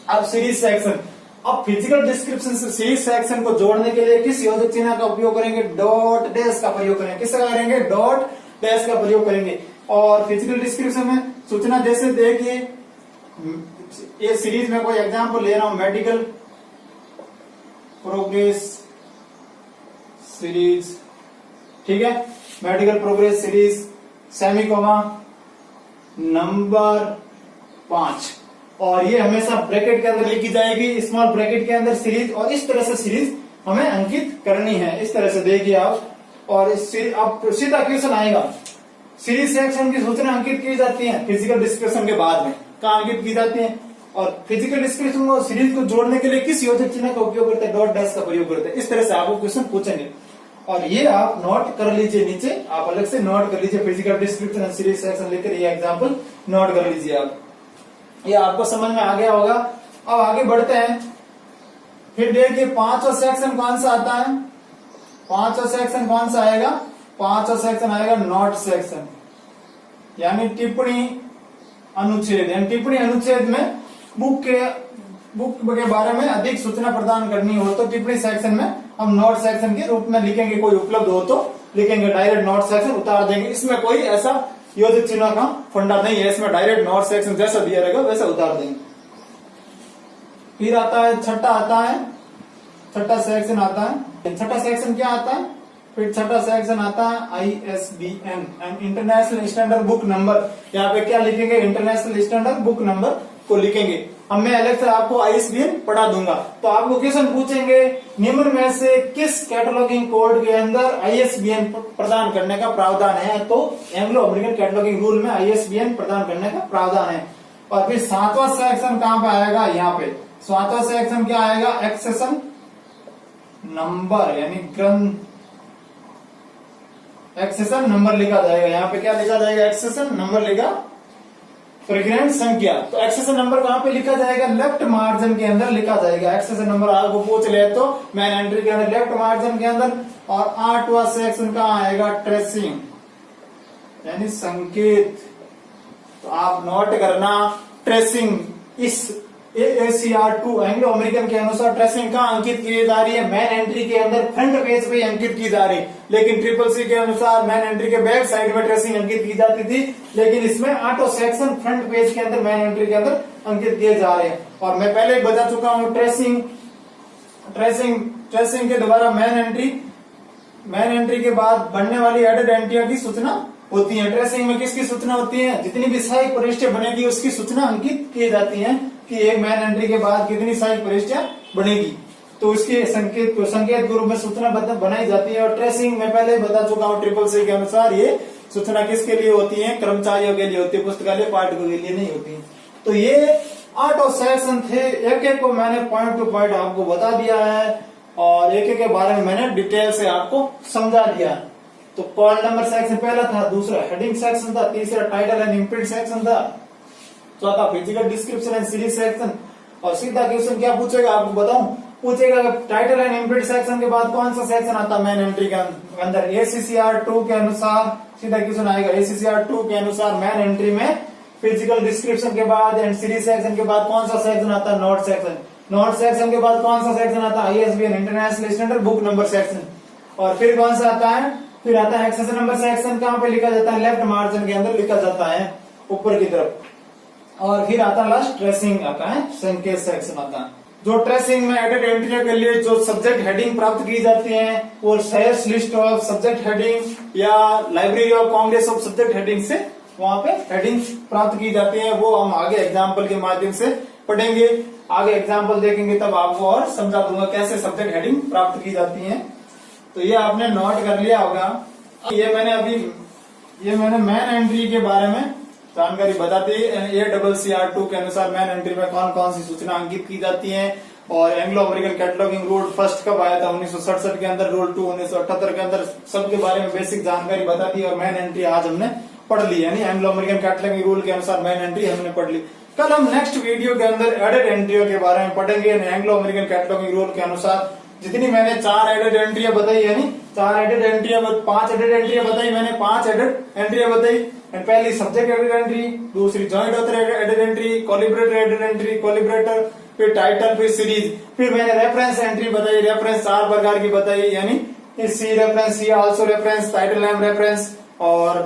अब सीरीज सेक्शन। अब फिजिकल डिस्क्रिप्शन से सीरीज सेक्शन को जोड़ने के लिए किस योजक चिन्ह का उपयोग करेंगे, डॉट डैश का प्रयोग करेंगे। किसका करेंगे, डॉट डैश का प्रयोग करेंगे। और फिजिकल डिस्क्रिप्शन में सूचना जैसे देखिए, ये सीरीज में कोई एग्जाम्पल ले रहा हूं, मेडिकल प्रोग्रेस सीरीज, ठीक है, मेडिकल प्रोग्रेस सीरीज सेमीकोमा नंबर 5, और ये हमेशा ब्रैकेट के अंदर लिखी जाएगी, स्मॉल ब्रैकेट के अंदर सीरीज। और इस तरह से सीरीज हमें अंकित करनी है, इस तरह से देखिए आप। और अब सीधा क्वेश्चन आएगा, सीरीज सेक्शन की सूचना अंकित की जाती है फिजिकल डिस्क्रिप्शन के बाद में, कहाँ अंकित की जाती है। और फिजिकल डिस्क्रिप्शन और सीरीज को जोड़ने के लिए किस योजक चिन्ह का उपयोग करते हैं, डॉट डैश का प्रयोग करते हैं। इस तरह से आपको क्वेश्चन पूछेंगे, और ये आप नोट कर लीजिए नीचे, आप अलग से नोट कर लीजिए, फिजिकल डिस्क्रिप्शन और सीरीज सेक्शन लेकर ये एग्जाम्पल नोट कर लीजिए आप। ये आपको समझ में आ गया होगा। अब आगे बढ़ते हैं, फिर देखिए 5वां सेक्शन कौन सा आता है। 5वां सेक्शन कौन सा आएगा, 5वां सेक्शन आएगा नोट सेक्शन, यानी टिप्पणी अनुच्छेद। यानी टिप्पणी अनुच्छेद में बुक के बारे में अधिक सूचना प्रदान करनी हो तो टिप्पणी सेक्शन में हम नोट सेक्शन के रूप में लिखेंगे, कोई उपलब्ध हो तो लिखेंगे, डायरेक्ट नोट सेक्शन उतार देंगे। इसमें कोई ऐसा योजक चिन्ह का फंडा नहीं है, इसमें डायरेक्ट नोट सेक्शन जैसा दिया रहेगा वैसा उतार देंगे। फिर आता है छठा सेक्शन आता है। छठा सेक्शन क्या आता है, फिर छठा सेक्शन आता है ISBN, international standard book number. यहाँ पे क्या लिखेंगे, इंटरनेशनल स्टैंडर्ड बुक नंबर को लिखेंगे। अब मैं अलग से आपको ISBN पढ़ा दूंगा। तो आपको क्वेश्चन पूछेंगे, निम्न में से किस कैटलॉगिंग कोड के अंदर ISBN प्रदान करने का प्रावधान है। तो एंग्लो अमेरिकन कैटलॉगिंग रूल में ISBN प्रदान करने का प्रावधान है। और फिर 7वां सेक्शन कहाँ पे आएगा, यहाँ पे 7वां सेक्शन क्या आएगा, एक्सेशन नंबर, यानी ग्रंथ एक्सेशन नंबर लिखा जाएगा। यहाँ पे क्या लिखा जाएगा, एक्सेशन नंबर लिखा, फ्रेग्रेंट संख्या। तो एक्सेशन नंबर कहाँ पे लिखा जाएगा, लेफ्ट मार्जिन के अंदर लिखा जाएगा। एक्सेशन नंबर आपको पूछ ले तो मैन एंट्री के अंदर लेफ्ट मार्जिन के अंदर। और 8वां सेक्शन कहाँ आएगा, ट्रेसिंग, यानी संकेत। तो आप नोट करना, ट्रेसिंग इस ACR2 एंग्लो अमेरिकन के अनुसार ट्रेसिंग कहाँ अंकित की जा रही है, मैन एंट्री के अंदर फ्रंट पेज पे अंकित की जा रही है। लेकिन CCC के अनुसार मैन एंट्री के बैक साइड में ट्रेसिंग अंकित की जाती थी, लेकिन इसमें ऑटो सेक्शन फ्रंट पेज के अंदर मैन एंट्री के अंदर अंकित किए जा रहे हैं। और मैं पहले ही बता चुका हूँ, ट्रेसिंग के द्वारा मैन एंट्री के बाद बनने वाली एडेड एंट्रियों की सूचना होती है। ट्रेसिंग में किसकी सूचना होती है, जितनी भी सहायक प्रविष्टियां बनेगी उसकी सूचना अंकित की जाती है कि एक मैन एंट्री के बाद कितनी सहायक प्रविष्टियां बनेगी, तो उसके संकेत के रूप में सूचना बनाई जाती है। और ट्रेसिंग में पहले बता चुका हूँ, CCC के अनुसार ये सूचना किसके लिए होती है, कर्मचारियों के लिए होती है, पुस्तकालय पाठकों के लिए नहीं होती है। तो ये 8 और सेक्शन थे, एक एक को मैंने पॉइंट टू पॉइंट आपको बता दिया है और एक एक के बारे में मैंने डिटेल से आपको समझा दिया। तो कॉल नंबर सेक्शन पहला था, दूसरा हेडिंग सेक्शन था, तीसरा टाइटल एंड इम्प्रिंट सेक्शन था, चौथा physical description and series section. और सीधा क्वेश्चन क्या पूछेगा आपको बताऊं, पूछेगा टाइटल एंड इम्प्रिंट सेक्शन के बाद कौन सा सेक्शन आता है मेन एंट्री के अंदर। ACCR 2 के अनुसार सीधा क्वेश्चन आएगा, ACCR 2 के अनुसार मेन एंट्री में फिजिकल डिस्क्रिप्शन के बाद एंड सीरीज सेक्शन के बाद कौन सा सेक्शन आता है, नोट सेक्शन। नोट सेक्शन के बाद कौन सा सेक्शन आता है, ISBN international standard book number section. और फिर कौन सा आता है, फिर आता है एक्सेशन नंबर सेक्शन। कहाँ पे लिखा जाता है, लेफ्ट मार्जिन के अंदर लिखा जाता है ऊपर की तरफ। और फिर आता है लास्ट ट्रेसिंग आता है, संकेत सेक्शन आता है। जो ट्रेसिंग में एडेड एंट्री के लिए जो सब्जेक्ट हेडिंग प्राप्त की जाती है वो Sears list of subject heading या library of Congress of subject heading से वहां पे हेडिंग प्राप्त की जाती है। वो हम आगे एग्जाम्पल के माध्यम से पढ़ेंगे, आगे एग्जाम्पल देखेंगे तब आपको और समझा दूंगा कैसे सब्जेक्ट हेडिंग प्राप्त की जाती है। तो ये आपने नोट कर लिया होगा। ये मैंने मेन एंट्री के बारे में जानकारी बताती है। ACCR 2 के अनुसार मेन एंट्री में कौन कौन सी सूचना अंकित की जाती है और Anglo American cataloguing rule first कब आया था 1967 के अंदर, रूल 2 1978 के अंदर, सबके बारे में बेसिक जानकारी बता दी। और मेन एंट्री आज हमने पढ़ ली, यानी एंग्लो अमेरिकन कैटलॉगिंग रूल के अनुसार मेन एंट्री हमने पढ़ ली। कल हम नेक्स्ट वीडियो के अंदर एडेड एंट्रियों के बारे में पढ़ेंगे। एंग्लो अमेरिकन कैटलॉगिंग रूल के अनुसार जितनी मैंने 4 एडेड एंट्रियां बताई, यानी 5 एडेड एंट्रियां बताई मैंने, 5 एडेड एंट्रियां बताई। पहली सब्जेक्ट एडेड एंट्री, दूसरी joint author added entry, collaborator added entry, collaborator, फिर टाइटल, फिर सीरीज, फिर मैंने रेफरेंस एंट्री बताई। रेफरेंस 4 प्रकार की बताई, यानी see reference, see also reference, title name reference और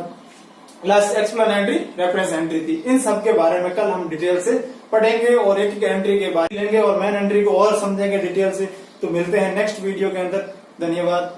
लास्ट एक्सप्लेनेटरी रेफरेंस एंट्री थी। इन सब के बारे में कल हम डिटेल से पढ़ेंगे और एक एक एंट्री के बारे में लेंगे और मेन एंट्री को और समझेंगे डिटेल से। तो मिलते हैं नेक्स्ट वीडियो के अंदर। धन्यवाद।